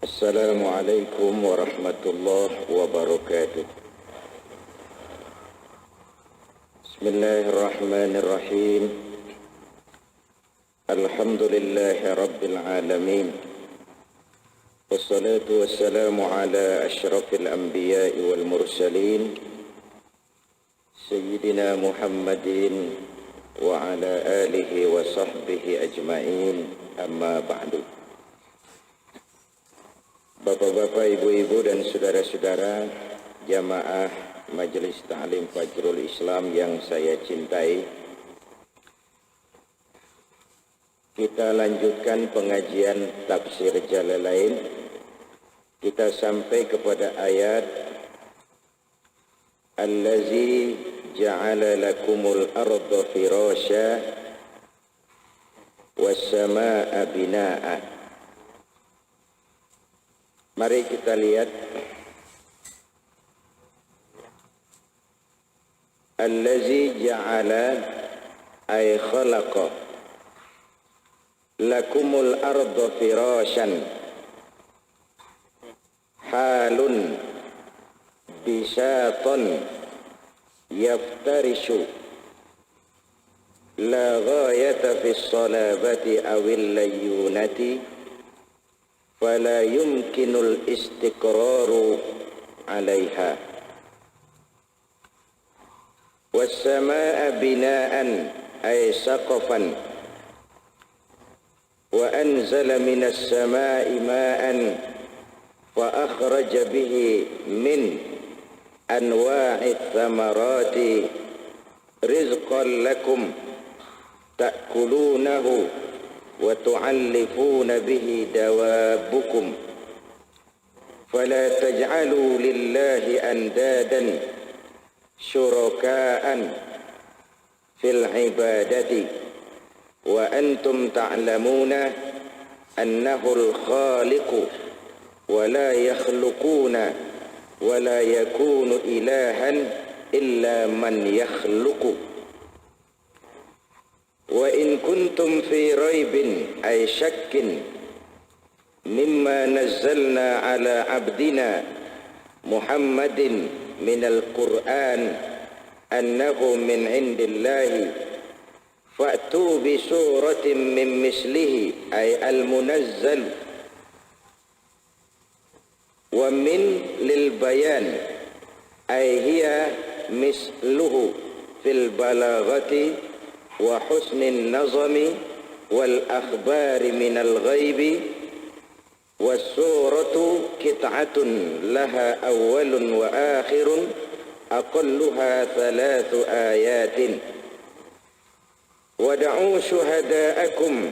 Assalamualaikum warahmatullahi wabarakatuh. Bismillahirrahmanirrahim. Alhamdulillahi rabbil alamin. Wassalatu wassalamu ala asyrafil anbiya'i wal mursalin Sayyidina Muhammadin wa ala alihi wa sahbihi ajma'in, amma ba'du. Bapak-bapak, ibu-ibu dan saudara-saudara jamaah Majelis Ta'lim Fajrul Islam yang saya cintai, kita lanjutkan pengajian tafsir Jalalain. Kita sampai kepada ayat Allazi ja'ala lakumul arda firasya was samaa'a binaa'a. Mari kita lihat. Allazi ja'ala ay khalaqa lakumul arda firasyan halun bisatan yaftarishu la ghayata fis salabati awil layyunati fala yumkinul istiqraru alaiha wassamaa binaan ay saqafan wa anzala minas samaa'i ma'an fa akhraja bihi min anwa'i thamarati rizqan lakum ta'kulunahu wa tu'allifuna bihi dawabukum fala taj'alu lillahi andadan syuraka'an fil ibadati wa antum ta'lamuna annahu al-khaliqu wa la yakhluquna wa la yakunu ilahan illa man yakhluqu wa in kuntum fi raibin ay syakkin mimma nazzalna ala abdina Muhammadin minal Qur'an annahu min indillahi fa'tu bi suratin min mislihi ay al-munazzal wa min lil bayan ay hiya misluhu fil balaghati wa husnin nazami wal akhbari minal ghaibi was suratu kit'atun laha awwalun wa akhirun aqalluha thalathu ayatin wada'u syuhada'akum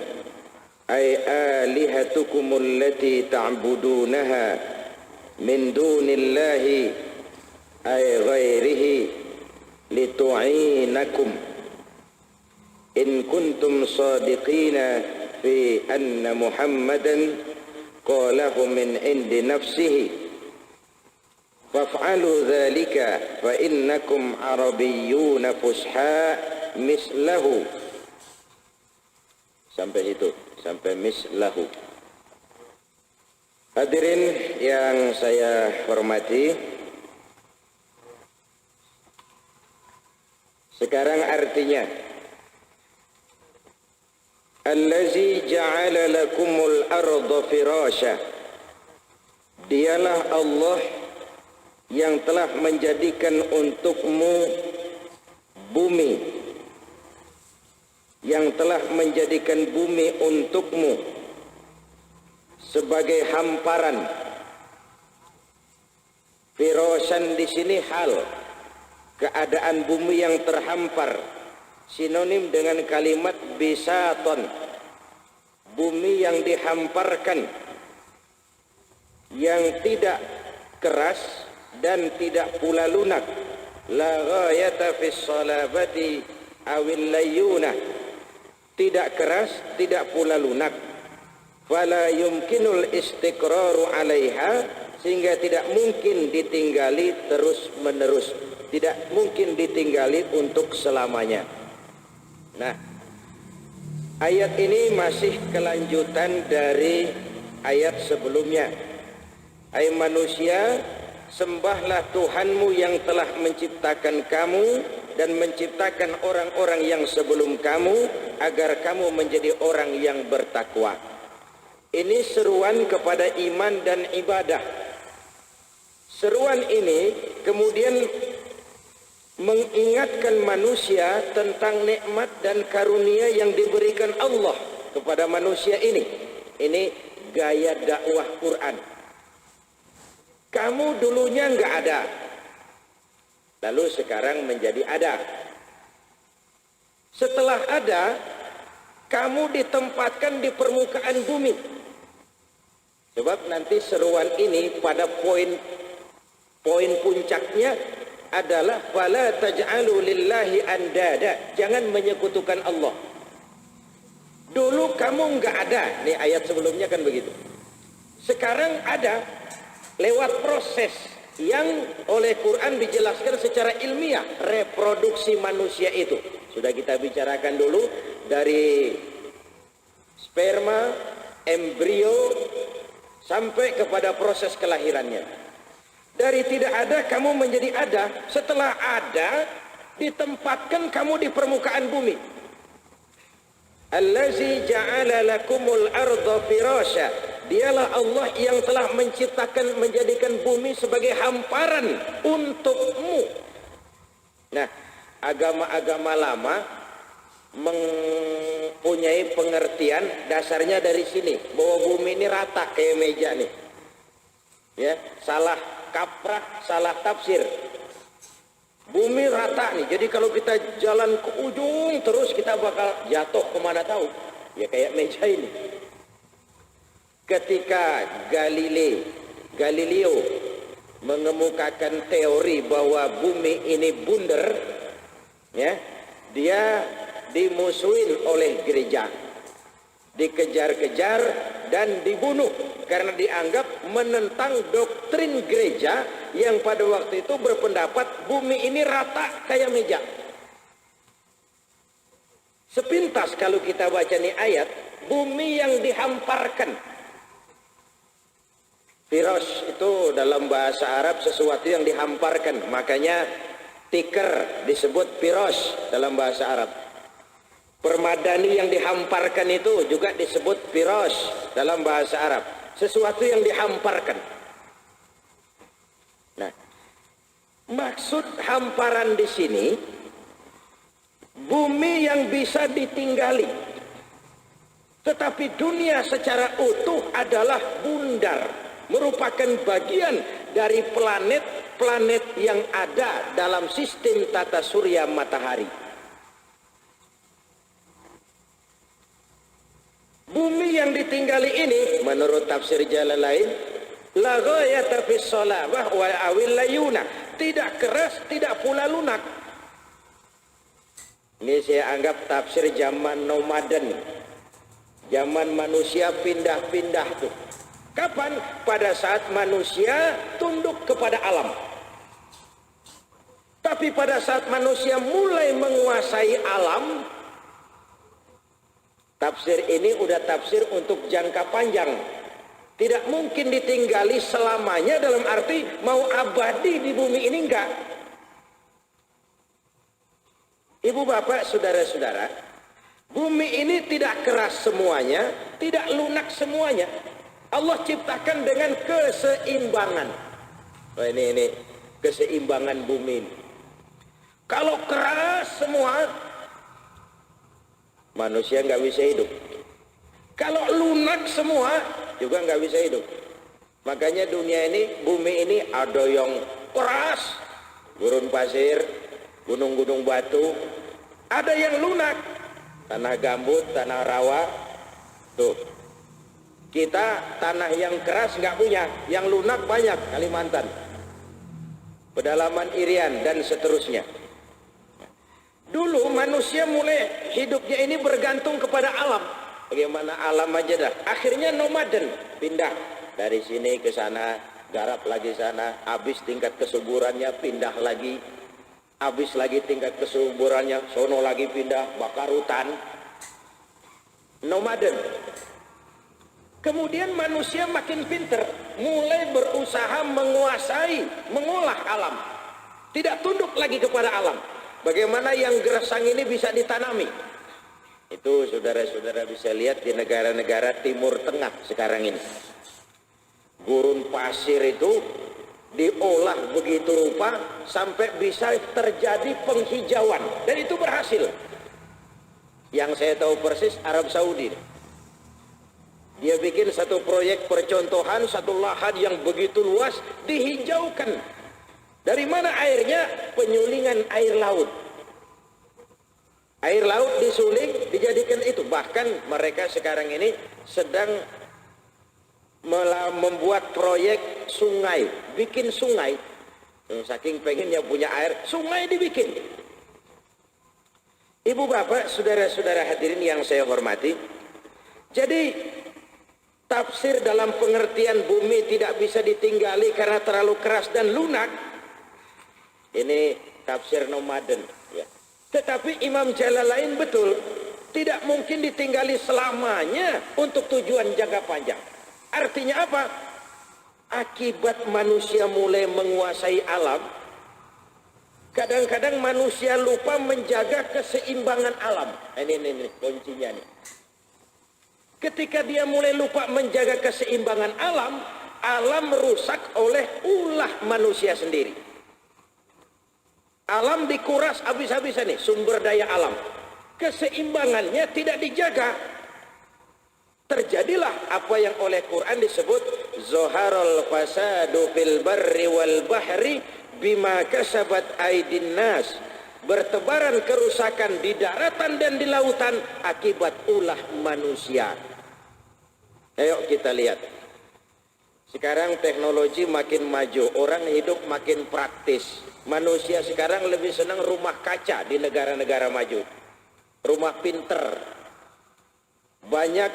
ay alihatukum allati ta'budunaha min dunillahi ay ghairihi litu'inakum in kuntum sadiqina fi anna Muhammadan qalahu min indi nafsihi faf'alu dhalika fa innakum arabiyyuna fusha mislahu. Sampai itu, sampai mislahu. Hadirin yang saya hormati, sekarang artinya Allazi ja'ala lakumul arda firasya, dialah Allah yang telah menjadikan untukmu bumi, yang telah menjadikan bumi untukmu sebagai hamparan. Firasyan di sini hal keadaan bumi yang terhampar, sinonim dengan kalimat bisaton, bumi yang dihamparkan, yang tidak keras dan tidak pula lunak. La ghayata fis salabati awil layyunah, tidak keras, tidak pula lunak. Fala yumkinul istiqraru alaiha, sehingga tidak mungkin ditinggali terus menerus, tidak mungkin ditinggali untuk selamanya. Nah, ayat ini masih kelanjutan dari ayat sebelumnya. Hai manusia, sembahlah Tuhanmu yang telah menciptakan kamu dan menciptakan orang-orang yang sebelum kamu, agar kamu menjadi orang yang bertakwa. Ini seruan kepada iman dan ibadah. Seruan ini kemudian mengingatkan manusia tentang nikmat dan karunia yang diberikan Allah kepada manusia ini. Ini gaya dakwah Quran. Kamu dulunya enggak ada, lalu sekarang menjadi ada. Setelah ada, kamu ditempatkan di permukaan bumi. Sebab nanti seruan ini pada poin puncaknya adalah fala taj'alu lillahi andada, jangan menyekutukan Allah. Dulu kamu enggak ada, nih ayat sebelumnya kan begitu. Sekarang ada. Lewat proses yang oleh Quran dijelaskan secara ilmiah, reproduksi manusia itu. Sudah kita bicarakan dulu dari sperma, embrio, sampai kepada proses kelahirannya. Dari tidak ada kamu menjadi ada, setelah ada ditempatkan kamu di permukaan bumi. Allazi ja'ala lakumul arda firasya. Dialah Allah yang telah menciptakan, menjadikan bumi sebagai hamparan untukmu. Nah, agama-agama lama mempunyai pengertian dasarnya dari sini, bahwa bumi ini rata kayak meja nih. Ya, salah kaprah, salah tafsir. Bumi rata nih, jadi kalau kita jalan ke ujung terus kita bakal jatuh kemana tahu. Ya kayak meja ini. Ketika Galileo mengemukakan teori bahwa bumi ini bundar, ya, dia dimusuhin oleh gereja, dikejar-kejar dan dibunuh karena dianggap menentang doktrin gereja yang pada waktu itu berpendapat bumi ini rata kayak meja. Sepintas kalau kita baca nih ayat, bumi yang dihamparkan. Firosh itu dalam bahasa Arab sesuatu yang dihamparkan, makanya tikar disebut firosh dalam bahasa Arab. Permadani yang dihamparkan itu juga disebut firosh dalam bahasa Arab, sesuatu yang dihamparkan. Nah, maksud hamparan di sini bumi yang bisa ditinggali, tetapi dunia secara utuh adalah bundar, merupakan bagian dari planet-planet yang ada dalam sistem tata surya matahari. Bumi yang ditinggali ini menurut tafsir Jalalain la ghayata fis salabah wa awil layuna, tidak keras tidak pula lunak. Ini saya anggap tafsir zaman nomaden, zaman manusia pindah-pindah tuh. Kapan? Pada saat manusia tunduk kepada alam. Tapi pada saat manusia mulai menguasai alam, tafsir ini udah tafsir untuk jangka panjang. Tidak mungkin ditinggali selamanya, dalam arti mau abadi di bumi ini enggak. Ibu bapak, saudara-saudara, bumi ini tidak keras semuanya, tidak lunak semuanya. Allah ciptakan dengan keseimbangan. Oh, ini keseimbangan bumi ini. Kalau keras semua, manusia nggak bisa hidup. Kalau lunak semua, juga nggak bisa hidup. Makanya dunia ini, bumi ini ada yang keras, gurun pasir, gunung-gunung batu. Ada yang lunak, tanah gambut, tanah rawa. Tuh. Kita tanah yang keras nggak punya, yang lunak banyak, Kalimantan, pedalaman Irian dan seterusnya. Dulu manusia mulai hidupnya ini bergantung kepada alam. Bagaimana alam aja dah. Akhirnya nomaden, pindah dari sini ke sana, garap lagi sana, habis tingkat kesuburannya pindah lagi, habis lagi tingkat kesuburannya, sono lagi pindah, bakar hutan. Nomaden. Kemudian manusia makin pinter, mulai berusaha menguasai, mengolah alam. Tidak tunduk lagi kepada alam. Bagaimana yang gersang ini bisa ditanami? Itu saudara-saudara bisa lihat di negara-negara Timur Tengah sekarang ini. Gurun pasir itu diolah begitu rupa sampai bisa terjadi penghijauan. Dan itu berhasil. Yang saya tahu persis Arab Saudi. Dia bikin satu proyek percontohan, satu lahan yang begitu luas dihijaukan. Dari mana airnya? Penyulingan air laut. Air laut disuling, dijadikan itu. Bahkan mereka sekarang ini sedang membuat proyek sungai. Bikin sungai. Saking pengennya punya air, sungai dibikin. Ibu bapak, saudara-saudara hadirin yang saya hormati. Jadi tafsir dalam pengertian bumi tidak bisa ditinggali karena terlalu keras dan lunak. Ini tafsir nomaden. Ya. Tetapi Imam Jalalain betul, tidak mungkin ditinggali selamanya untuk tujuan jangka panjang. Artinya apa? Akibat manusia mulai menguasai alam, kadang-kadang manusia lupa menjaga keseimbangan alam. Ini kuncinya nih. Ketika dia mulai lupa menjaga keseimbangan alam, alam rusak oleh ulah manusia sendiri. Alam dikuras habis-habisan nih, sumber daya alam. Keseimbangannya tidak dijaga. Terjadilah apa yang oleh Quran disebut Zoharul fasadu fil barri wal bahri bima kasabat aidin nas. Bertebaran kerusakan di daratan dan di lautan akibat ulah manusia. Ayo kita lihat. Sekarang teknologi makin maju, orang hidup makin praktis. Manusia sekarang lebih senang rumah kaca di negara-negara maju. Rumah pinter. Banyak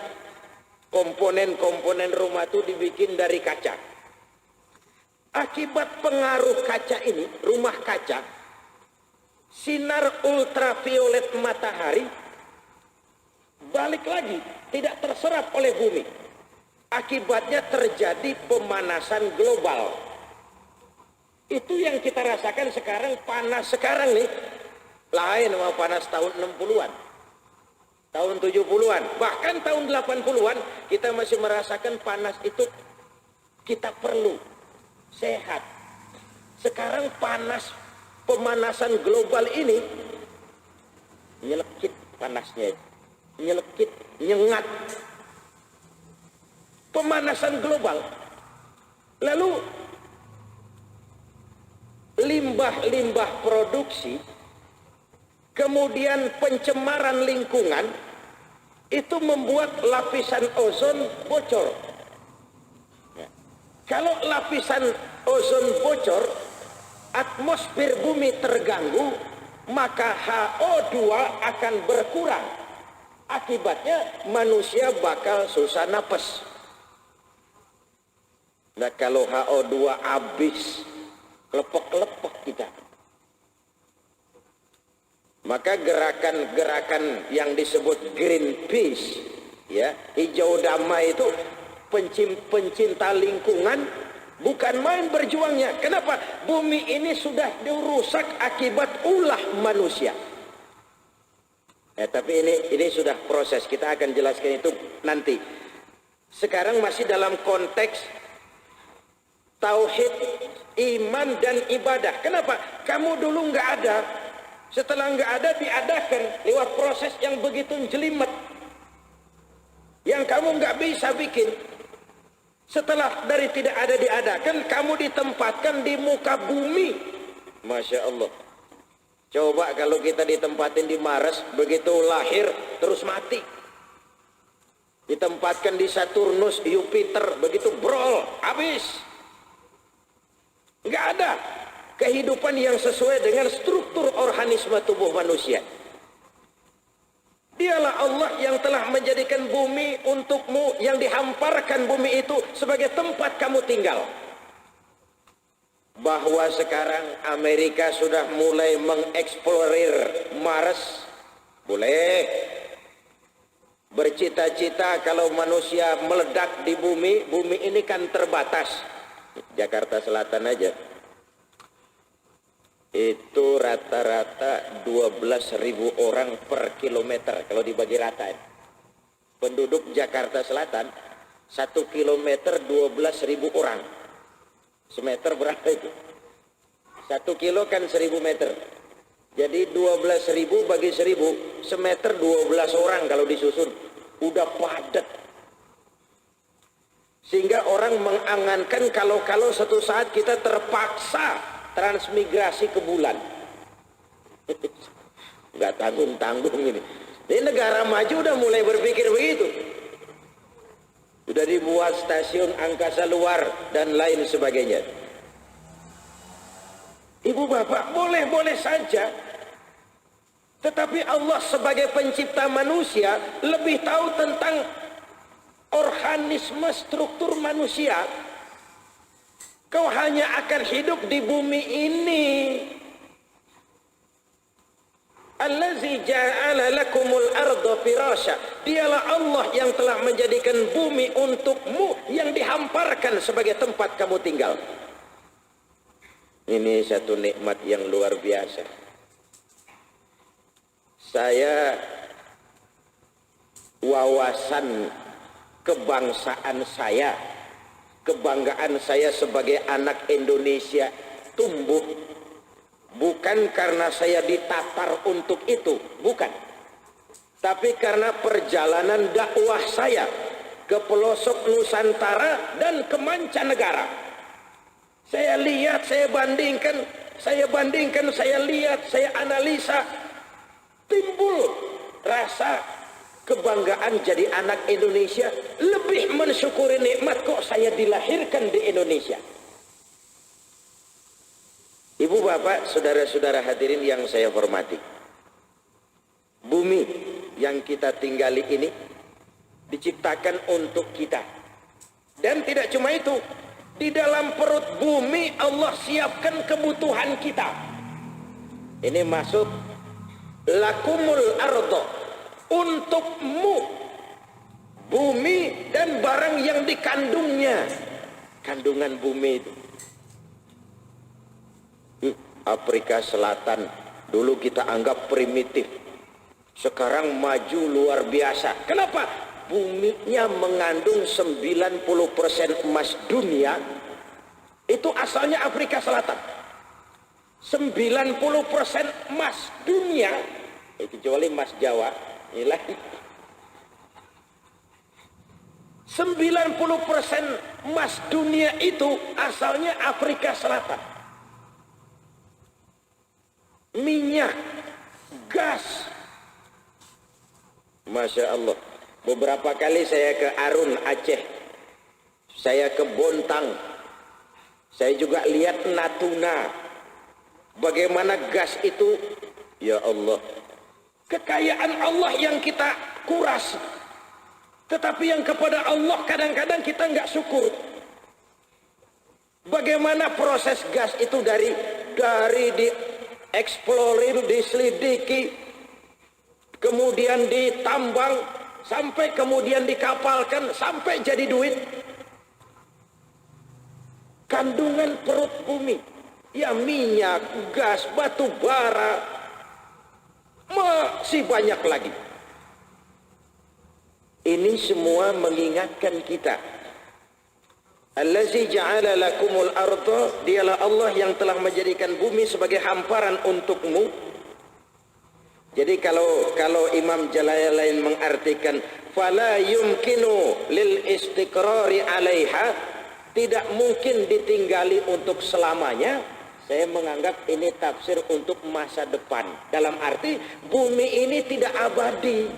komponen-komponen rumah itu dibikin dari kaca. Akibat pengaruh kaca ini, rumah kaca, sinar ultraviolet matahari balik lagi, tidak terserap oleh bumi. Akibatnya terjadi pemanasan global. Itu yang kita rasakan sekarang, panas sekarang nih. Lain sama panas tahun 60-an. Tahun 70-an. Bahkan tahun 80-an kita masih merasakan panas itu kita perlu. Sehat. Sekarang panas, pemanasan global ini nyelekit panasnya. Nyelekit, nyengat. Pemanasan global. Lalu limbah-limbah produksi, kemudian pencemaran lingkungan, itu membuat lapisan ozon bocor. Ya. Kalau lapisan ozon bocor, atmosfer bumi terganggu, maka HO2 akan berkurang. Akibatnya manusia bakal susah napas. Nah kalau HO2 habis, lepek-lepek kita. Maka gerakan-gerakan yang disebut Greenpeace, ya, hijau damai itu pencinta lingkungan, bukan main berjuangnya. Kenapa? Bumi ini sudah dirusak akibat ulah manusia. Tapi ini sudah proses, kita akan jelaskan itu nanti. Sekarang masih dalam konteks tauhid, iman dan ibadah. Kenapa? Kamu dulu nggak ada, setelah nggak ada diadakan lewat proses yang begitu jelimet, yang kamu nggak bisa bikin. Setelah dari tidak ada diadakan, kamu ditempatkan di muka bumi. Masya Allah. Coba kalau kita ditempatin di Mars, begitu lahir terus mati. Ditempatkan di Saturnus, Jupiter, begitu brol, habis. Nggak ada kehidupan yang sesuai dengan struktur organisme tubuh manusia. Dialah Allah yang telah menjadikan bumi untukmu, yang dihamparkan bumi itu sebagai tempat kamu tinggal. Bahwa sekarang Amerika sudah mulai mengeksplorir Mars, boleh. bercita-cita kalau manusia meledak di bumi, bumi ini kan terbatas. Jakarta Selatan aja itu rata-rata 12.000 orang per kilometer kalau dibagi rata. Penduduk Jakarta Selatan 1 kilometer 12.000 orang. Semeter berapa itu? 1 kilo kan 1.000 meter. Jadi 12.000 bagi 1.000, semeter 12 orang kalau disusun. Udah padat. Sehingga orang mengangankan kalau satu saat kita terpaksa transmigrasi ke bulan. Nggak tanggung-tanggung ini. Ini negara maju udah mulai berpikir begitu. Udah dibuat stasiun angkasa luar dan lain sebagainya. Ibu bapak boleh-boleh saja. Tetapi Allah sebagai pencipta manusia lebih tahu tentang organisme struktur manusia. Kau hanya akan hidup di bumi ini. Allazi ja'ala lakumul arda firasya. Dialah Allah yang telah menjadikan bumi untukmu yang dihamparkan sebagai tempat kamu tinggal. Ini satu nikmat yang luar biasa. Saya wawasan kebangsaan saya, kebanggaan saya sebagai anak Indonesia tumbuh bukan karena saya ditatar untuk itu, bukan. Tapi karena perjalanan dakwah saya ke pelosok Nusantara dan ke mancanegara. Saya lihat, saya bandingkan, saya lihat, saya analisa, timbul rasa kebanggaan jadi anak Indonesia, lebih mensyukuri nikmat kok saya dilahirkan di Indonesia. Ibu bapak, saudara-saudara hadirin yang saya hormati, bumi yang kita tinggali ini diciptakan untuk kita. Dan tidak cuma itu, di dalam perut bumi Allah siapkan kebutuhan kita. Ini masuk lakumul ardo, untukmu bumi dan barang yang dikandungnya. Kandungan bumi itu Afrika Selatan dulu kita anggap primitif, sekarang maju luar biasa. Kenapa? Buminya mengandung 90% emas dunia. Itu asalnya Afrika Selatan. 90% emas dunia, kecuali emas Jawa, inilah 90% emas dunia itu asalnya Afrika Selatan. Minyak, gas, Masya Allah. Beberapa kali saya ke Arun, Aceh, saya ke Bontang, saya juga lihat Natuna, bagaimana gas itu, ya Allah, kekayaan Allah yang kita kuras, tetapi yang kepada Allah kadang-kadang kita nggak syukur. Bagaimana proses gas itu dari dieksplorir, diselidiki, kemudian ditambang, sampai kemudian dikapalkan, sampai jadi duit. Kandungan perut bumi, ya minyak, gas, batu bara, masih banyak lagi. Ini semua mengingatkan kita, Allazi ja'ala lakumul arda, dialah Allah yang telah menjadikan bumi sebagai hamparan untukmu. Jadi kalau Imam Jalalain mengartikan fala yumkinu lil istiqrari 'alaiha, tidak mungkin ditinggali untuk selamanya, saya menganggap ini tafsir untuk masa depan. Dalam arti bumi ini tidak abadi.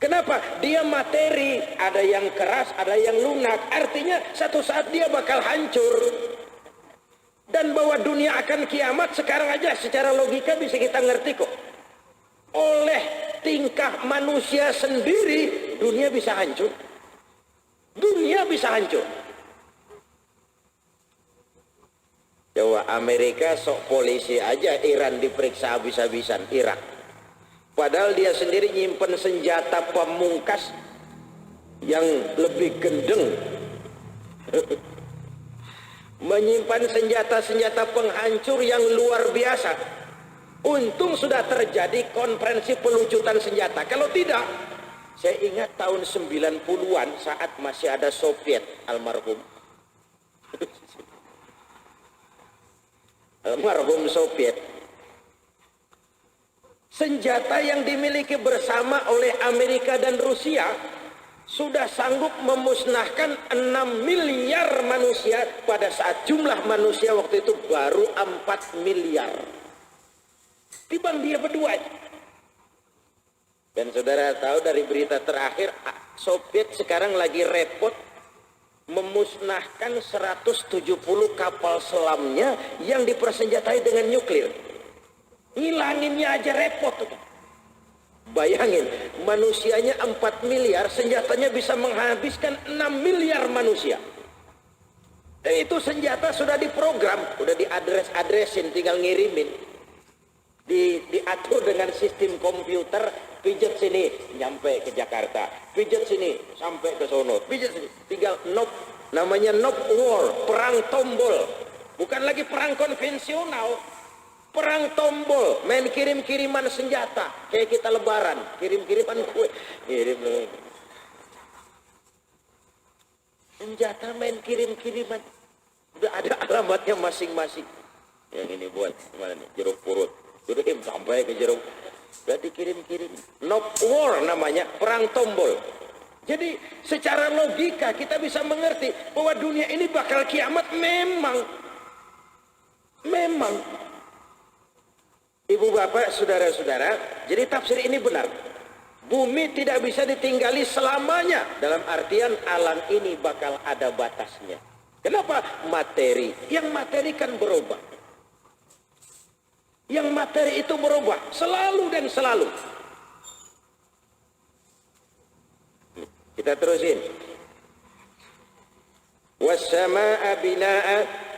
Kenapa? Dia materi, ada yang keras, ada yang lunak. Artinya satu saat dia bakal hancur. Dan bahwa dunia akan kiamat sekarang aja secara logika bisa kita ngerti kok. Oleh tingkah manusia sendiri, dunia bisa hancur. Dunia bisa hancur. Jawa Amerika sok polisi aja, Iran diperiksa habis-habisan, Irak. Padahal dia sendiri nyimpen senjata pamungkas yang lebih gendeng. Menyimpan senjata-senjata penghancur yang luar biasa. Untung sudah terjadi konferensi pelucutan senjata. Kalau tidak, saya ingat tahun 90-an saat masih ada Soviet, almarhum. Almarhum Soviet. Senjata yang dimiliki bersama oleh Amerika dan Rusia sudah sanggup memusnahkan 6 miliar manusia pada saat jumlah manusia waktu itu baru 4 miliar. Timbang dia berdua. Dan saudara tahu dari berita terakhir, Soviet sekarang lagi repot memusnahkan 170 kapal selamnya yang dipersenjatai dengan nuklir. Ngilanginnya aja repot. Bayangin, manusianya 4 miliar, senjatanya bisa menghabiskan 6 miliar manusia. Dan itu senjata sudah diprogram, sudah diadresin, tinggal ngirimin. Diatur dengan sistem komputer, pijet sini nyampe ke Jakarta, pijet sini sampai ke sono, pijet sini, tinggal knob, namanya knob war, perang tombol, bukan lagi perang konvensional, perang tombol, main kirim-kiriman senjata, kayak kita lebaran, kirim-kiriman kue, kirim senjata, main kirim-kiriman, udah ada alamatnya masing-masing. Yang ini buat mana nih, jeruk purut, kirim sampai ke jeruk, udah dikirim-kirim. Knob war namanya, perang tombol. Jadi secara logika kita bisa mengerti bahwa dunia ini bakal kiamat. Memang Ibu bapak saudara-saudara, jadi tafsir ini benar. Bumi tidak bisa ditinggali selamanya, dalam artian alam ini bakal ada batasnya. Kenapa? Materi, yang materi kan berubah. Yang materi itu berubah selalu dan selalu. Kita terusin. Wassamaa'a binaa'a,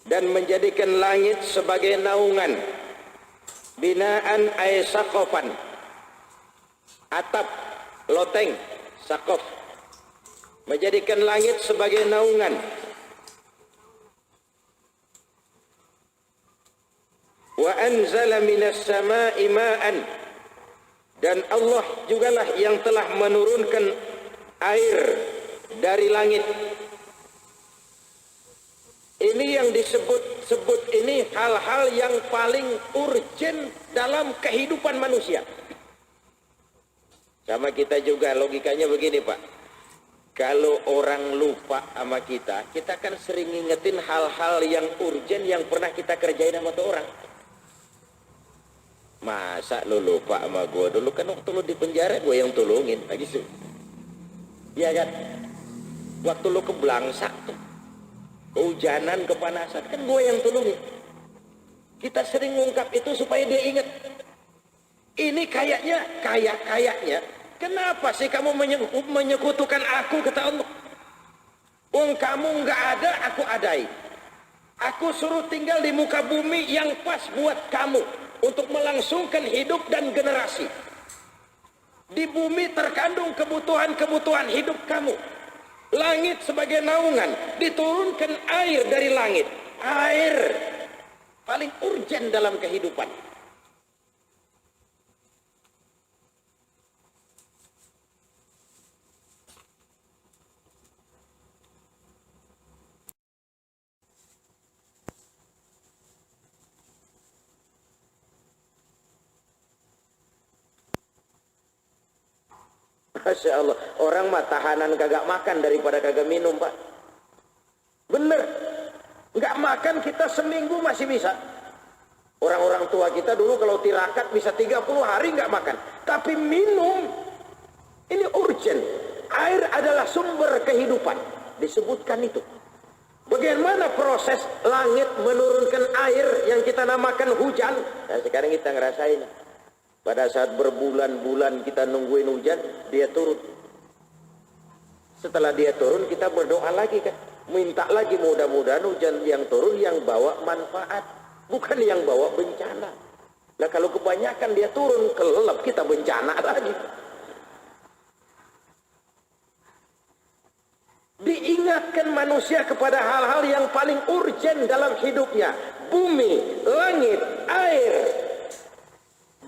dan menjadikan langit sebagai naungan. Binaan ay saqafan, atap, loteng, saqaf. Menjadikan langit sebagai naungan. Wa anzala minas samaa'i ma'an, dan Allah jugalah yang telah menurunkan air dari langit. Ini yang disebut ini hal-hal yang paling urgent dalam kehidupan manusia. Sama kita juga logikanya begini Pak. Kalau orang lupa sama kita kan sering ngingetin hal-hal yang urgent yang pernah kita kerjain sama tuh orang. Masa lu lupa sama gue dulu, kan waktu lu di penjara gue yang tolongin lagi sih. Iya kan? Waktu lu keblangsak tuh, kehujanan, kepanasan, kan gue yang tolongin. Kita sering ngungkap itu supaya dia ingat. Ini kayaknya kenapa sih kamu menyekutukan aku, kata Allah. Kamu nggak ada, aku adai. Aku suruh tinggal di muka bumi yang pas buat kamu untuk melangsungkan hidup dan generasi. Di bumi terkandung kebutuhan-kebutuhan hidup kamu. Langit sebagai naungan, diturunkan air dari langit. Air paling urgen dalam kehidupan. Masya Allah, orang mah tahanan kagak makan daripada kagak minum Pak. Bener, nggak makan kita seminggu masih bisa. Orang-orang tua kita dulu kalau tirakat bisa 30 hari nggak makan. Tapi minum, ini urgent. Air adalah sumber kehidupan, disebutkan itu. Bagaimana proses langit menurunkan air yang kita namakan hujan? Nah, sekarang kita ngerasain. Pada saat berbulan-bulan kita nungguin hujan, dia turun. Setelah dia turun, kita berdoa lagi kan. Minta lagi, mudah-mudahan hujan yang turun yang bawa manfaat, bukan yang bawa bencana. Nah kalau kebanyakan dia turun, kelelep kita bencana lagi. Diingatkan manusia kepada hal-hal yang paling urgen dalam hidupnya. Bumi, langit, air,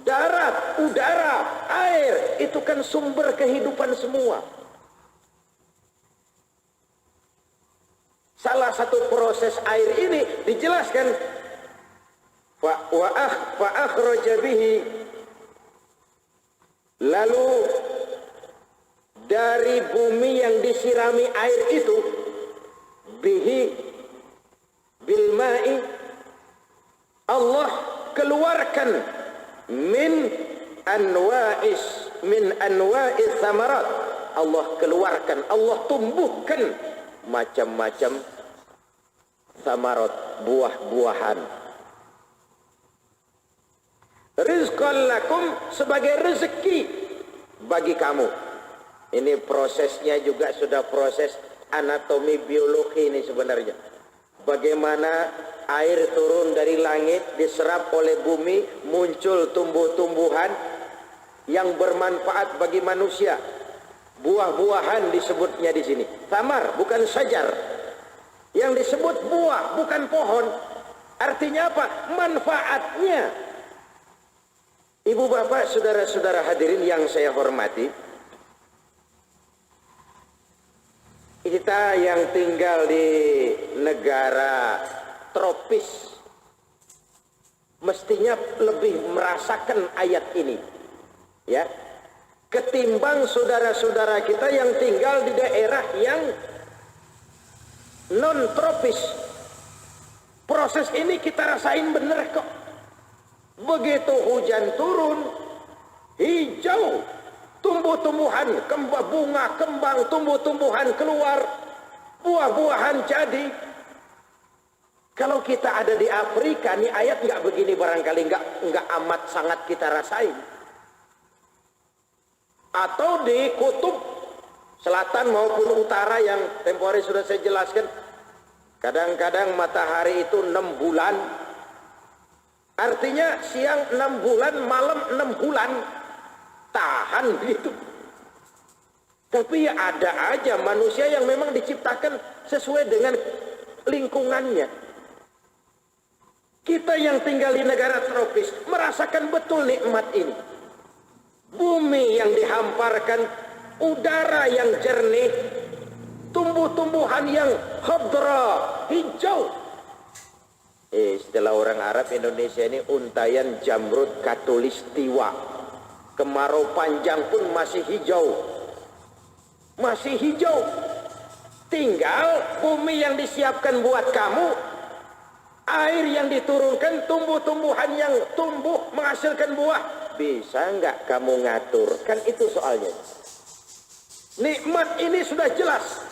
darat, udara, air. Itu kan sumber kehidupan semua. Salah satu proses air ini dijelaskan. Fa'akhraja bihi, lalu dari bumi yang disirami air itu, bihi bil ma'i, Allah keluarkan min anwa'is samarat, Allah keluarkan, Allah tumbuhkan macam-macam samarat, buah-buahan. Rizqan lakum, sebagai rezeki bagi kamu. Ini prosesnya juga sudah proses anatomi biologi ini sebenarnya. Bagaimana air turun dari langit, diserap oleh bumi, muncul tumbuh-tumbuhan yang bermanfaat bagi manusia. Buah-buahan disebutnya di sini. Samar, bukan sajar. Yang disebut buah, bukan pohon. Artinya apa? Manfaatnya. Ibu bapak, saudara-saudara hadirin yang saya hormati, kita yang tinggal di negara tropis mestinya lebih merasakan ayat ini, ya, ketimbang saudara-saudara kita yang tinggal di daerah yang non tropis. Proses ini kita rasain bener kok. Begitu hujan turun, hijau, tumbuh-tumbuhan, bunga, kembang, tumbuh-tumbuhan keluar, buah-buahan jadi. Kalau kita ada di Afrika, nih ayat nggak begini barangkali, nggak amat sangat kita rasain. Atau di kutub selatan maupun utara yang tempo hari sudah saya jelaskan, kadang-kadang matahari itu 6 bulan. Artinya siang 6 bulan, malam 6 bulan. Tahan gitu. Tapi ya ada aja manusia yang memang diciptakan sesuai dengan lingkungannya. Kita yang tinggal di negara tropis merasakan betul nikmat ini. Bumi yang dihamparkan, udara yang jernih, tumbuh-tumbuhan yang khadra, hijau. Istilah orang Arab, Indonesia ini untayan jamrud katulistiwa. Kemarau panjang pun masih hijau. Masih hijau. Tinggal bumi yang disiapkan buat kamu, air yang diturunkan, tumbuh-tumbuhan yang tumbuh menghasilkan buah. Bisa nggak kamu ngatur? Kan itu soalnya. Nikmat ini sudah jelas.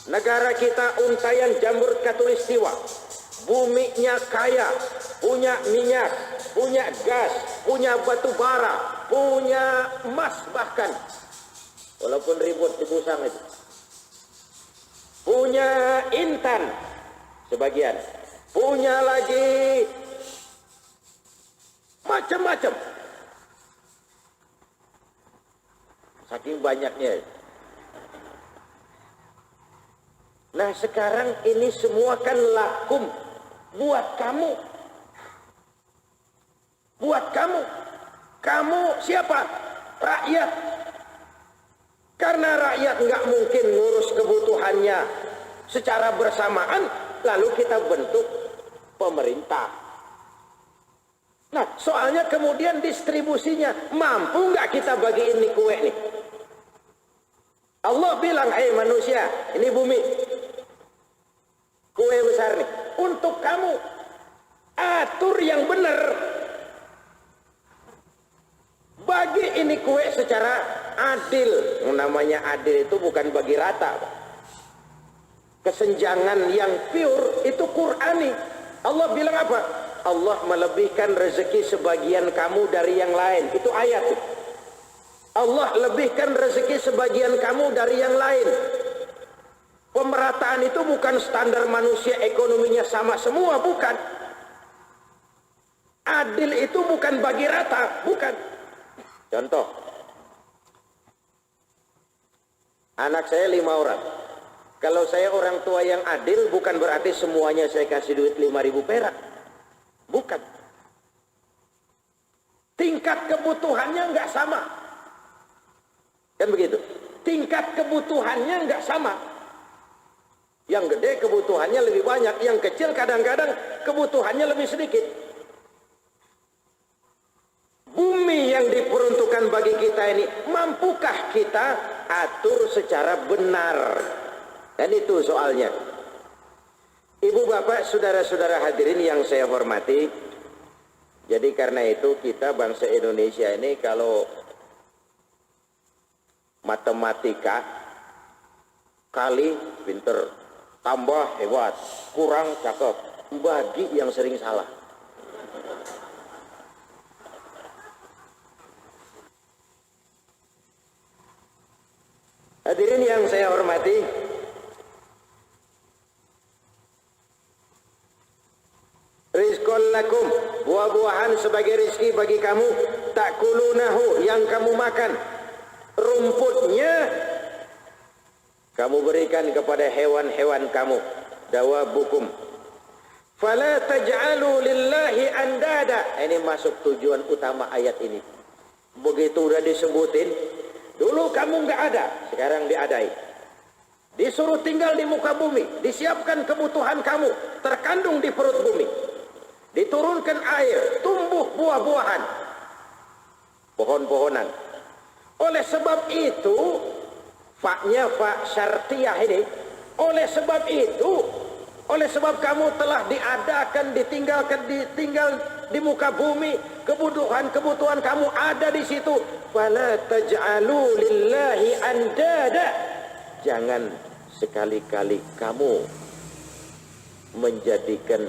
Negara kita untayan jamrud katulistiwa. Buminya kaya, punya minyak, punya gas, punya batu bara, punya emas bahkan. Walaupun ribut di Busang itu. Punya intan sebagian. Punya lagi macam-macam. Saking banyaknya. Nah sekarang ini semua kan lakum. Buat kamu. Buat kamu. Kamu siapa? Rakyat. Karena rakyat nggak mungkin ngurus kebutuhannya secara bersamaan, lalu kita bentuk pemerintah. Nah, soalnya kemudian distribusinya, mampu nggak kita bagiin nih kue nih? Allah bilang, manusia, ini bumi. Kue besar nih. Untuk kamu, atur yang benar. Bagi ini kue secara adil. Namanya adil itu bukan bagi rata. Kesenjangan yang pure itu Qur'ani. Allah bilang apa? Allah melebihkan rezeki sebagian kamu dari yang lain. Itu ayat. Allah lebihkan rezeki sebagian kamu dari yang lain. Pemerataan itu bukan standar manusia ekonominya sama semua, bukan. Adil itu bukan bagi bagi rata, bukan. Contoh, anak saya 5 orang. Kalau saya orang tua yang adil, bukan berarti semuanya saya kasih duit 5.000 perak. Bukan. Tingkat kebutuhannya nggak sama. Kan begitu. Tingkat kebutuhannya nggak sama. Yang gede kebutuhannya lebih banyak, yang kecil kadang-kadang kebutuhannya lebih sedikit. Bumi yang diperuntukkan bagi kita ini, mampukah kita atur secara benar? Dan itu soalnya. Ibu bapak, saudara-saudara hadirin yang saya hormati, jadi karena itu kita bangsa Indonesia ini kalau matematika kali pinter, tambah hebat, kurang cakep, bagi yang sering salah. Hadirin yang saya hormati, rizqul lakum, buah-buahan sebagai rizki bagi kamu, takulunahu, yang kamu makan, rumputnya kamu berikan kepada hewan-hewan kamu, dawabukum. Fala taj'alu lillahi andada. Ini masuk tujuan utama ayat ini. Begitu udah disebutin, dulu kamu nggak ada, sekarang diadai. Disuruh tinggal di muka bumi, disiapkan kebutuhan kamu, terkandung di perut bumi. Diturunkan air, tumbuh buah-buahan, pohon-pohonan. Oleh sebab itu, faknya fak syartiyah ini, oleh sebab itu, oleh sebab kamu telah diadakan, ditinggal di muka bumi, kebutuhan kamu ada di situ. Fala taj'alu lillahi andada. Jangan sekali-kali kamu menjadikan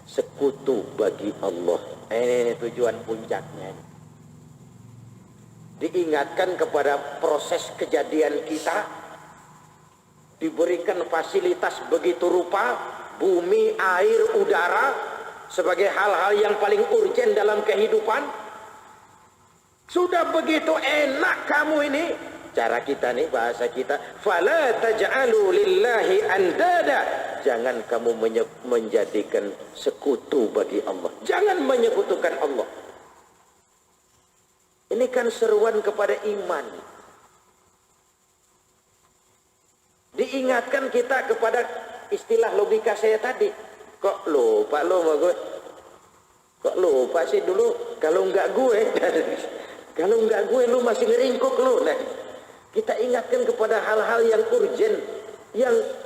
sekutu bagi Allah. Ini tujuan puncaknya. Diingatkan kepada proses kejadian kita, diberikan fasilitas begitu rupa, bumi, air, udara, sebagai hal-hal yang paling urgen dalam kehidupan. Sudah begitu enak kamu ini, cara kita nih, bahasa kita, fala taj'alu lillahi andada. Jangan kamu menjadikan sekutu bagi Allah. Jangan menyekutukan Allah. Ini kan seruan kepada iman. Diingatkan kita kepada istilah logika saya tadi. Kok lupa lo sama gue? Kok lupa sih dulu? Kalau enggak gue, kalau enggak gue lu masih ngeringkuk lo. Nah, kita ingatkan kepada hal-hal yang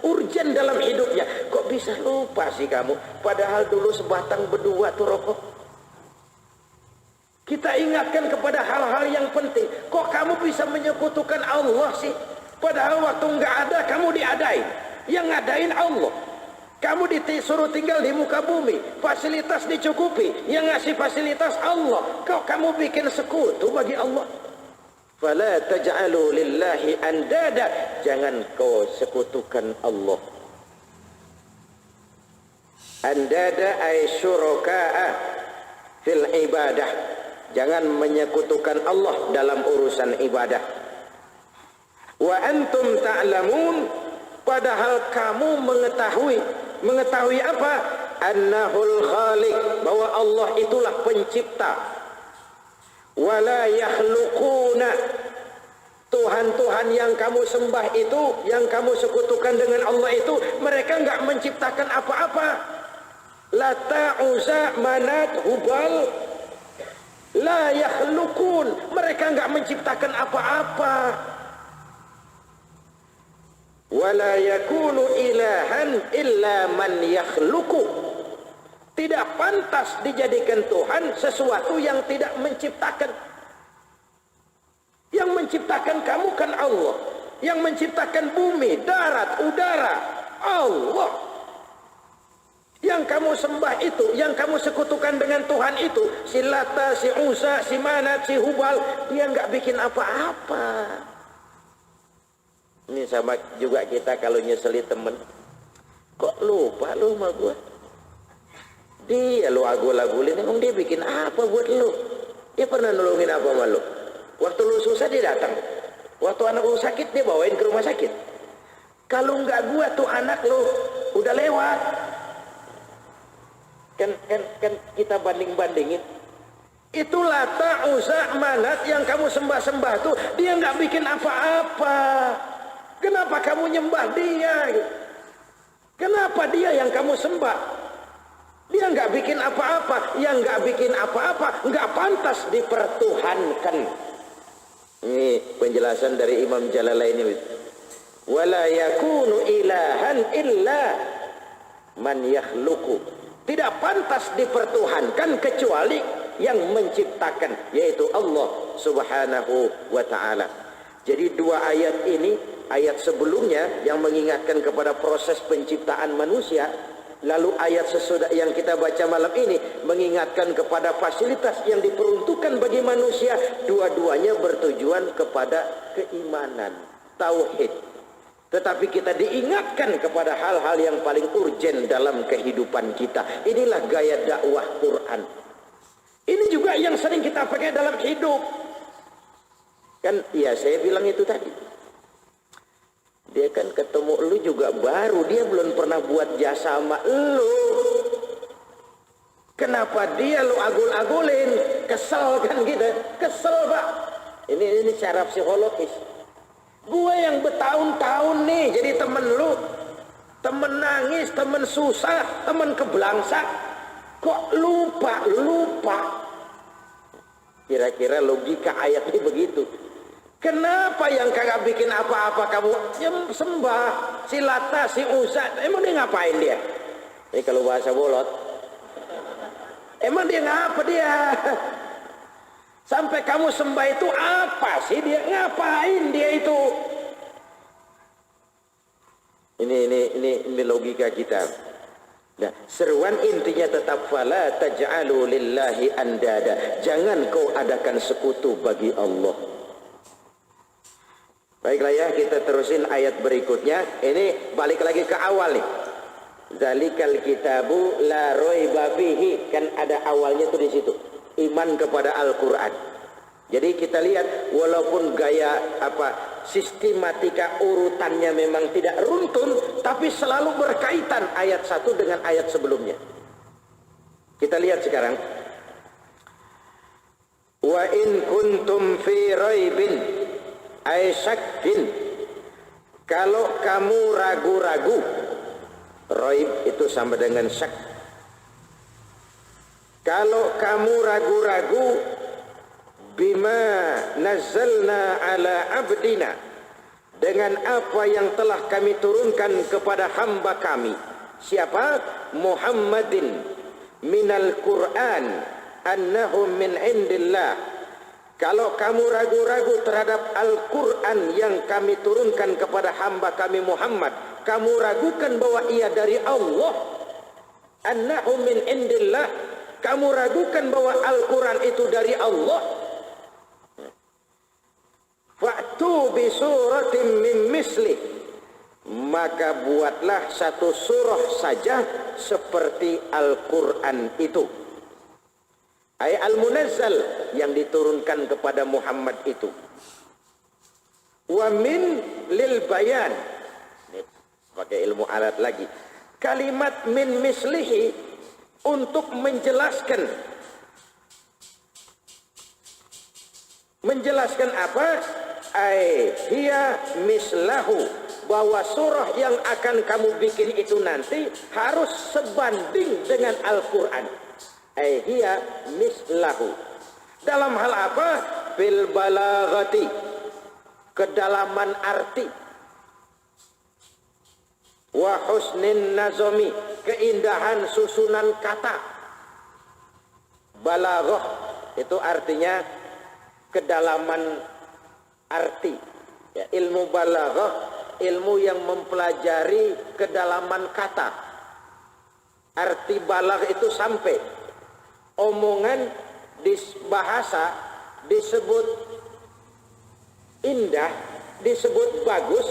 urgen dalam hidupnya. Kok bisa lupa sih kamu? Padahal dulu sebatang berdua tuh rokok. Kita ingatkan kepada hal-hal yang penting. Kok kamu bisa menyekutukan Allah sih? Padahal waktu nggak ada, kamu diadain. Yang ngadain Allah. Kamu disuruh tinggal di muka bumi, fasilitas dicukupi. Yang ngasih fasilitas Allah. Kok kamu bikin sekutu bagi Allah? Fala taj'alu lillahi andada. Jangan kau sekutukan Allah. Andada ay syuraka'a fil ibadah. Jangan menyekutukan Allah dalam urusan ibadah. Wa antum ta'lamun, padahal kamu mengetahui apa? Annahul khaliq, bahwa Allah itulah pencipta. Wala yakhluquna, Tuhan-Tuhan yang kamu sembah itu, yang kamu sekutukan dengan Allah itu, mereka enggak menciptakan apa-apa. Lata, Uzza, Manat, Hubal, la yakhlukun, mereka enggak menciptakan apa-apa. Wala yakunu ilahan illa man yakhluku. Tidak pantas dijadikan Tuhan sesuatu yang tidak menciptakan. Yang menciptakan kamu kan Allah. Yang menciptakan bumi, darat, udara, Allah. Yang kamu sembah itu, yang kamu sekutukan dengan Tuhan itu, si Lata, si Uzza, si Manat, si Hubal, dia nggak bikin apa-apa. Ini sama juga kita kalau nyeseli temen, kok lupa lu sama gua? Dia lu agul-agulin, emang dia bikin apa buat lu? Dia pernah nolongin apa sama lu? Waktu lu susah dia datang. Waktu anak lu sakit dia bawain ke rumah sakit. Kalau enggak gua tuh anak lu udah lewat. Kan kita banding-bandingin. Itulah Uzza, Manat yang kamu sembah-sembah tuh, dia enggak bikin apa-apa. Kenapa kamu nyembah dia? Kenapa dia yang kamu sembah? Dia enggak bikin apa-apa. Yang enggak bikin apa-apa enggak pantas dipertuhankan. Ini penjelasan dari Imam Jalalaini. Wala yakunu ilahan illa man yakhluqu. Tidak pantas dipertuhankan kecuali yang menciptakan, yaitu Allah Subhanahu wa ta'ala. Jadi dua ayat ini, ayat sebelumnya yang mengingatkan kepada proses penciptaan manusia, lalu ayat sesudah yang kita baca malam ini mengingatkan kepada fasilitas yang diperuntukkan bagi manusia. Dua-duanya bertujuan kepada keimanan, tauhid. Tetapi kita diingatkan kepada hal-hal yang paling urgen dalam kehidupan kita. Inilah gaya dakwah Quran. Ini juga yang sering kita pakai dalam hidup. Kan ya saya bilang itu tadi. Dia kan ketemu lu juga baru, dia belum pernah buat jasa sama lu. Kenapa dia lu agul-agulin? Kesel kan gitu. Kesel, Pak. Ini cara psikologis. Gue yang bertahun-tahun nih jadi temen lu, temen nangis, temen susah, temen kebelangsak, kok lupa. Kira-kira logika ayatnya begitu. Kenapa yang kagak bikin apa-apa kamu sembah si Lata, si Uzza? Emang dia ngapain dia? Ini kalau bahasa bolot, emang dia ngapa dia? Sampai kamu sembah itu apa sih dia? Ngapain dia itu? Ini logika kita. Nah, seruan intinya tetap fala taj'alu lillahi andada. Jangan kau adakan sekutu bagi Allah. Baiklah ya, kita terusin ayat berikutnya. Ini balik lagi ke awal nih. Zalikal kitabu la raiba fihi, kan ada awalnya tuh di situ. Iman kepada Al-Quran. Jadi kita lihat walaupun gaya sistematika urutannya memang tidak runtun, tapi selalu berkaitan ayat satu dengan ayat sebelumnya. Kita lihat sekarang. Wa in kuntum fi raibin ay syakkin. Kalau kamu ragu-ragu, raib itu sama dengan syak. Kalau kamu ragu-ragu bima nazzalna ala abdina, dengan apa yang telah kami turunkan kepada hamba kami. Siapa? Muhammadin minal Qur'an annahu min indillah. Kalau kamu ragu-ragu terhadap Al-Quran yang kami turunkan kepada hamba kami Muhammad, kamu ragukan bahwa ia dari Allah, annahu min indillah, kamu ragukan bahwa Al-Quran itu dari Allah, fa'tu bi suratin min misli, maka buatlah satu surah saja seperti Al-Quran itu. Ay al-munazzal, yang diturunkan kepada Muhammad itu. Wa min lil bayan, ini pakai ilmu alat lagi. Kalimat min mislihi untuk menjelaskan apa? Hiya mislahu, bahwa surah yang akan kamu bikin itu nanti harus sebanding dengan Al-Quran. Hiya mislahu. Dalam hal apa? Bil balaghati, kedalaman arti. Wa husnin nazami, keindahan susunan kata. Balaghah itu artinya kedalaman arti. Ya, ilmu balaghah, ilmu yang mempelajari kedalaman kata. Arti balagh itu sampai omongan di bahasa disebut indah, disebut bagus,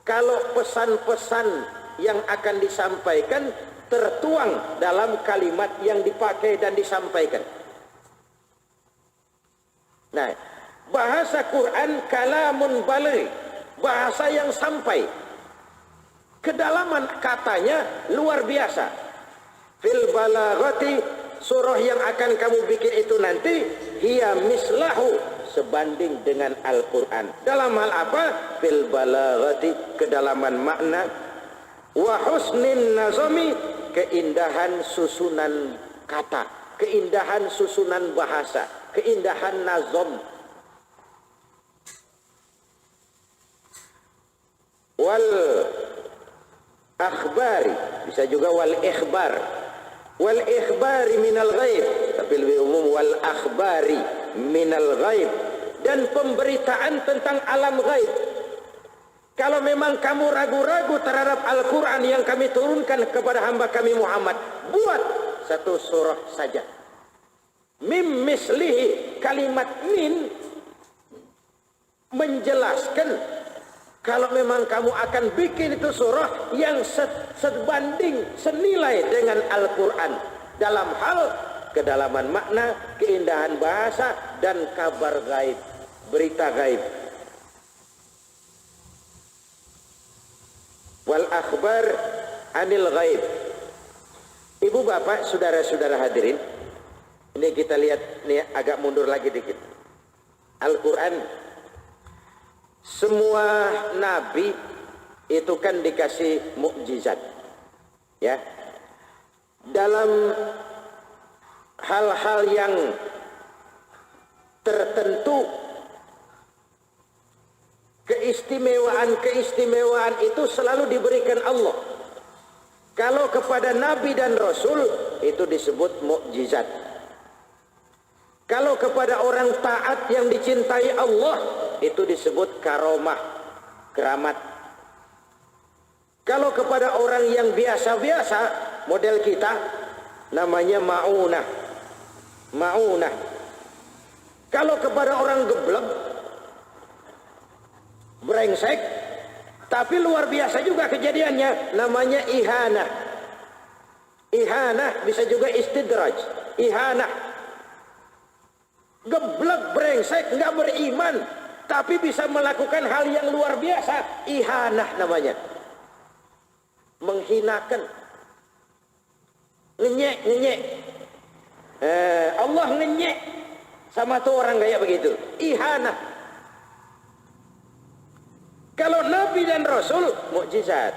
kalau pesan-pesan yang akan disampaikan tertuang dalam kalimat yang dipakai dan disampaikan. Nah, bahasa Quran kalamun baligh, bahasa yang sampai. Kedalaman katanya luar biasa. Fil balaghati, surah yang akan kamu bikin itu nanti, hiya mislahu, sebanding dengan Al-Quran. Dalam hal apa? Fil balaghati, kedalaman makna. Wa husnin nazami, keindahan susunan kata, keindahan susunan bahasa, keindahan nazom. Wal akhbari, bisa juga wal ikhbar. Wal ikhbari minal ghaib, tapi lebih umum wal akhbari minal ghaib, dan pemberitaan tentang alam ghaib. Kalau memang kamu ragu-ragu terhadap Al-Quran yang kami turunkan kepada hamba kami Muhammad, buat satu surah saja. Mim mislihi, kalimat min menjelaskan kalau memang kamu akan bikin itu surah yang sebanding, senilai dengan Al-Quran dalam hal kedalaman makna, keindahan bahasa, dan kabar gaib, berita gaib. Wal akhbar anil gaib. Ibu bapak, saudara-saudara hadirin, ini kita lihat, ini agak mundur lagi dikit. Al-Quran, semua nabi itu kan dikasih mukjizat, ya, dalam hal-hal yang tertentu. Keistimewaan itu selalu diberikan Allah. Kalau kepada nabi dan rasul itu disebut mukjizat. Kalau kepada orang taat yang dicintai Allah itu disebut karomah, keramat. Kalau kepada orang yang biasa-biasa model kita, namanya maunah, maunah. Kalau kepada orang geblek, brengsek, tapi luar biasa juga kejadiannya, namanya ihanah. Ihanah bisa juga istidraj, ihanah. Geblek, brengsek, nggak beriman, tapi bisa melakukan hal yang luar biasa, ihanah namanya. Menghinakan, ngenyek. Allah ngenyek sama tuh orang kayak begitu, ihanah. Kalau nabi dan rasul, mukjizat.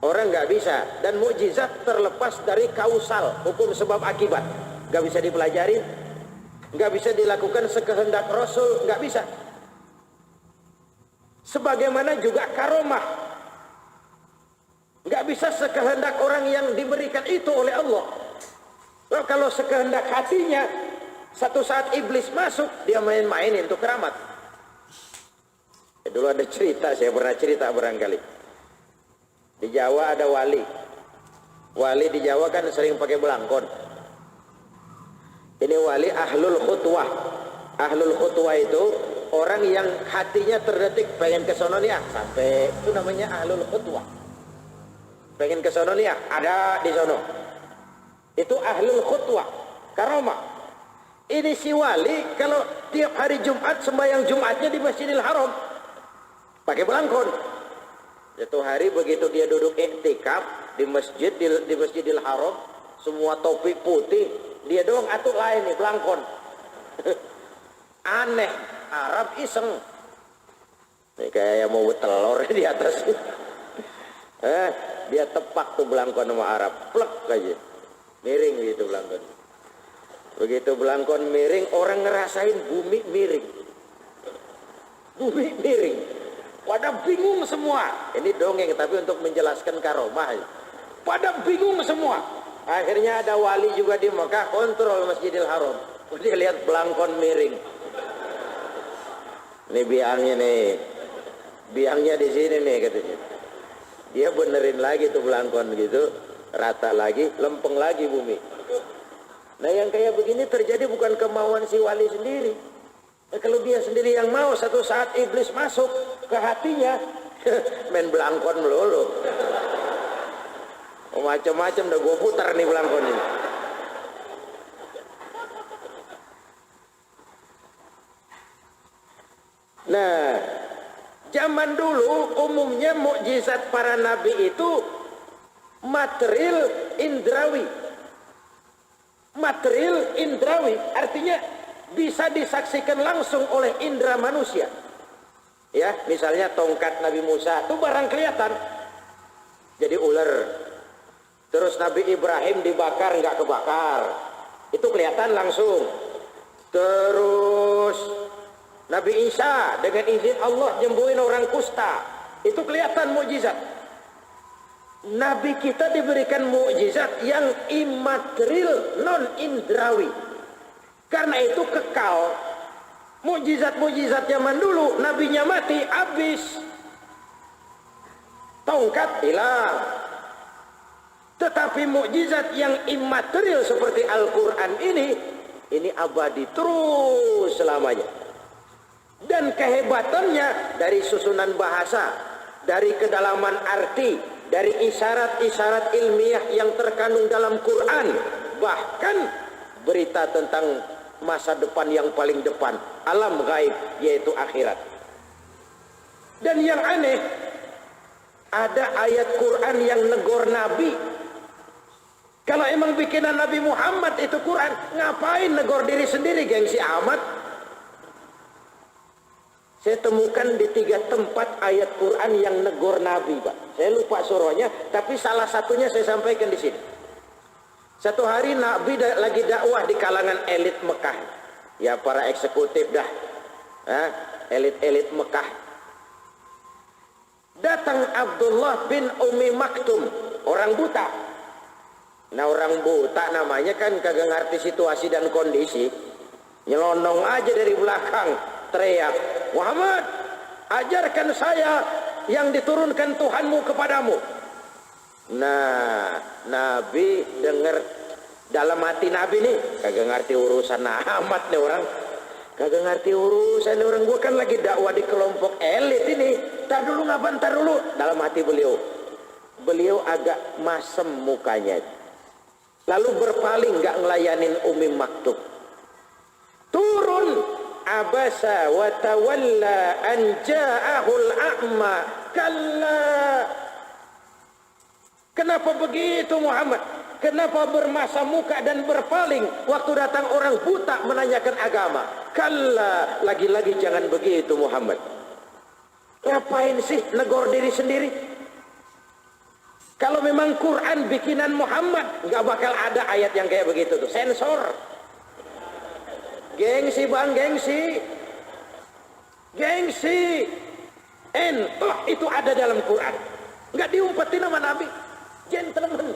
Orang nggak bisa, dan mukjizat terlepas dari kausal, hukum sebab akibat, nggak bisa dipelajari, nggak bisa dilakukan sekehendak rasul, nggak bisa. Sebagaimana juga karomah, nggak bisa sekehendak orang yang diberikan itu oleh Allah. Kalau sekehendak hatinya, satu saat iblis masuk, dia main-mainin itu keramat. Dulu ada cerita, saya pernah cerita barangkali. Di Jawa ada wali. Wali di Jawa kan sering pakai belangkon. Ini wali ahlul khutwah. Ahlul khutwah itu orang yang hatinya terdetik pengen ke sono nih, sampai, itu namanya ahlul khutwah. Pengen ke sono nih, ada di sono. Itu ahlul khutwah, karomah. Ini si wali kalau tiap hari Jumat sembahyang Jumatnya di Masjidil Haram pakai belangkon. Satu hari begitu dia duduk iktikaf di masjid, di Masjidil Haram, semua topi putih, dia doang atuk lain nih, belangkon. Aneh, Arab iseng. Ini kayak mau telur di atas. Dia tepak tuh belangkon sama Arab, plek aja, miring gitu belangkon. Begitu belangkon miring, orang ngerasain bumi miring. Bumi miring. Pada bingung semua. Ini dongeng tapi untuk menjelaskan karomah. Pada bingung semua. Akhirnya ada wali juga di Mekah kontrol Masjidil Haram. Dia lihat belangkon miring. Ini biangnya nih. Biangnya di sini nih katanya. Dia benerin lagi tuh belangkon gitu, rata lagi, lempeng lagi bumi. Nah yang kayak begini terjadi bukan kemauan si wali sendiri. Kalau dia sendiri yang mau, satu saat iblis masuk ke hatinya, main belangkon melulu. Macam-macam udah gue putar nih belangkon ini. zaman dulu umumnya mukjizat para nabi itu material indrawi. Material indrawi artinya bisa disaksikan langsung oleh indera manusia. Ya, misalnya tongkat Nabi Musa itu barang kelihatan jadi ular. Terus Nabi Ibrahim dibakar nggak kebakar, itu kelihatan langsung. Terus Nabi Isa dengan izin Allah nyembuhin orang kusta, itu kelihatan mukjizat. Nabi kita diberikan mukjizat yang imaterial, non indrawi. Karena itu kekal. Mukjizat-mukjizat zaman dulu, nabinya mati, habis. Tongkat hilang. Tetapi mukjizat yang imaterial seperti Al-Quran ini abadi terus selamanya. Dan kehebatannya dari susunan bahasa, dari kedalaman arti, dari isyarat-isyarat ilmiah yang terkandung dalam Quran, bahkan berita tentang masa depan yang paling depan, alam gaib, yaitu akhirat. Dan yang aneh, ada ayat Quran yang negor Nabi. Kalau emang bikinan Nabi Muhammad itu Quran, ngapain negor diri sendiri, gengsi amat? Saya temukan di 3 tempat ayat Quran yang negor Nabi, Pak. Saya lupa surahnya, tapi salah satunya saya sampaikan di sini. Satu hari Nabi lagi dakwah di kalangan elit Mekah. Ya, para eksekutif dah. Elit-elit Mekah. Datang Abdullah bin Umi Maktum, orang buta. Nah, orang buta namanya kan kagak ngerti situasi dan kondisi. Nyelonong aja dari belakang, teriak, "Muhammad, ajarkan saya yang diturunkan Tuhanmu kepadamu." Nah, Nabi dengar dalam hati Nabi nih, kagak ngerti urusan amat nih orang. Kagak ngerti urusan nih orang, gua kan lagi dakwah di kelompok elit ini. Tar dulu ngapain, tar dulu. Dalam hati beliau agak masem mukanya. Lalu berpaling, nggak ngelayanin Umi Maktub. Turun, abasa wa tawalla an ja'ahul a'ma. Kalla. Kenapa begitu Muhammad? Kenapa bermasa muka dan berpaling waktu datang orang buta menanyakan agama? Kalla, lagi-lagi jangan begitu Muhammad. Ngapain sih negor diri sendiri? Kalau memang Quran bikinan Muhammad, nggak bakal ada ayat yang kayak begitu tuh. Sensor. Gengsi bang, gengsi. Gengsi. Itu ada dalam Quran. Nggak diumpetin sama Nabi. Gentleman.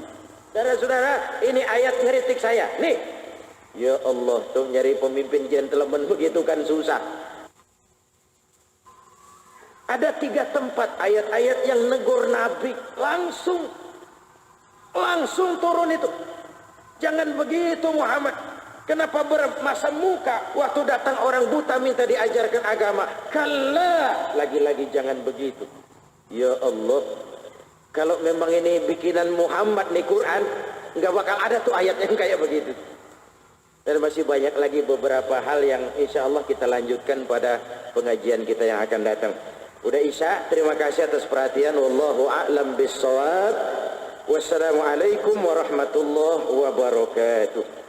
Saudara-saudara, ini ayat ngeritik saya. Nih. Ya Allah, tuh nyari pemimpin gentleman begitu kan susah. Ada 3 tempat ayat-ayat yang negur Nabi. Langsung turun itu. Jangan begitu Muhammad. Kenapa bermasa muka waktu datang orang buta minta diajarkan agama? Kalla, lagi-lagi jangan begitu. Ya Allah, kalau memang ini bikinan Muhammad nih Quran, nggak bakal ada tuh ayat yang kayak begitu. Dan masih banyak lagi beberapa hal yang insya Allah kita lanjutkan pada pengajian kita yang akan datang. Udah Isya, terima kasih atas perhatian. Wallahu a'lam bissawab. Wassalamualaikum warahmatullahi wabarakatuh.